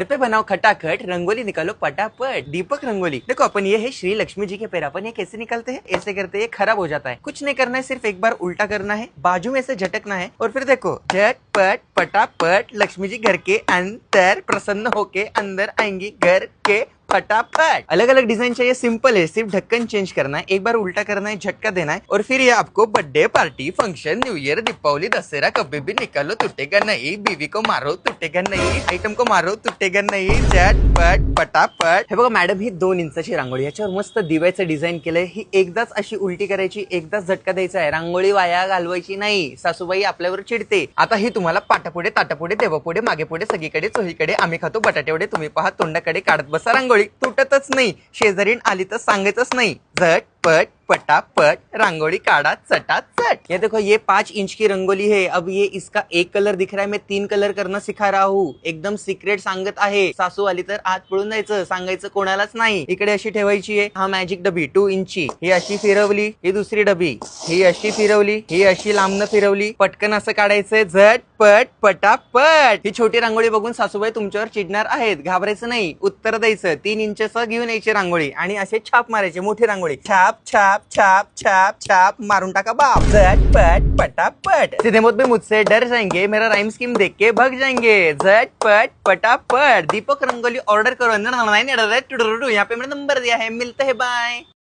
घर पे बनाओ खटाखट, रंगोली निकालो पटापट। दीपक रंगोली। देखो अपन ये है श्री लक्ष्मी जी के पैर, अपन ये कैसे निकालते हैं, ऐसे करते हैं, खराब हो जाता है। कुछ नहीं करना है, सिर्फ एक बार उल्टा करना है, बाजू में से झटकना है और फिर देखो झटपट पटापट लक्ष्मी जी घर के अंदर प्रसन्न होके अंदर आएंगी घर के फटाफट। अलग अलग डिजाइन चाहिए, सिंपल है, सिर्फ ढक्कन चेंज करना है, एक बार उल्टा करना है, झटका देना है और फिर ये आपको birthday party, function, new year, Deepavali, Dussehra कभी भी निकालो टूटेगा नहीं, बीवी को मारो टूटेगा नहीं, आइटम को मारो टूटेगा नाही, झटपट पटापट। हे बघा मॅडम, ही 2 इंचाची रांगोळी, याच्यावर मस्त दिव्याचं डिझाईन केलंय। ही एकदाच अशी उलटी करायची, एकदाच झटका द्यायचा आहे, रांगोळी वाया घालवायची नाही, सासूबाई आपल्यावर चिडते। आता ही तुम्हाला पाटापुढे ताटापुढे देवापुढे मागे पुढे सगळीकडे चोहीकडे आम्ही खातो बटाटेवडे, तुम्ही पहा तोंडाकडे काढत बसा रांगोळी, तुटतच नाही, शेजारीन आली तर सांगायचंच नाही, झटपट पटापट रांगोली काढ़ा चटाचट। ये देखो ये 5 इंच की रंगोली है। अब ये इसका एक कलर दिख रहा है, मैं 3 कलर करना सिखा रहा हूँ, एकदम सिक्रेट सांगत आहे। सासू आली तर आत पळून जायचं, सांगायचं कोणालाच नाही। इकडे अशी ठेवायची आहे, हा मॅजिक डबी 2 इंची, ही अशी फिरवली, ही दुसरी डबी, ही अशी फिरवली, ही अशी लांबनं फिरवली, पटकन असं काढायचंय, झटपट पटापट। ही छोटी रांगोळी बघून सासूबाई तुमच्यावर चिडणार आहेत, घाबरायचं नाही, उत्तर द्यायचं। 3 इंचचं घेऊन यायची रांगोळी आणि असे छाप मारायचे, मोठी रांगोळी, छाप छाप छाप छाप छाप मारून टाका बाप, झटपट पटापट। सीधे मुझ पे मुझसे डर जाएंगे, मेरा राइम स्कीम देख के भग जाएंगे, झटपट पटापट। दीपक रंगोली ऑर्डर करो, यहाँ पे मैंने नंबर दिया है, मिलते हैं, बाय।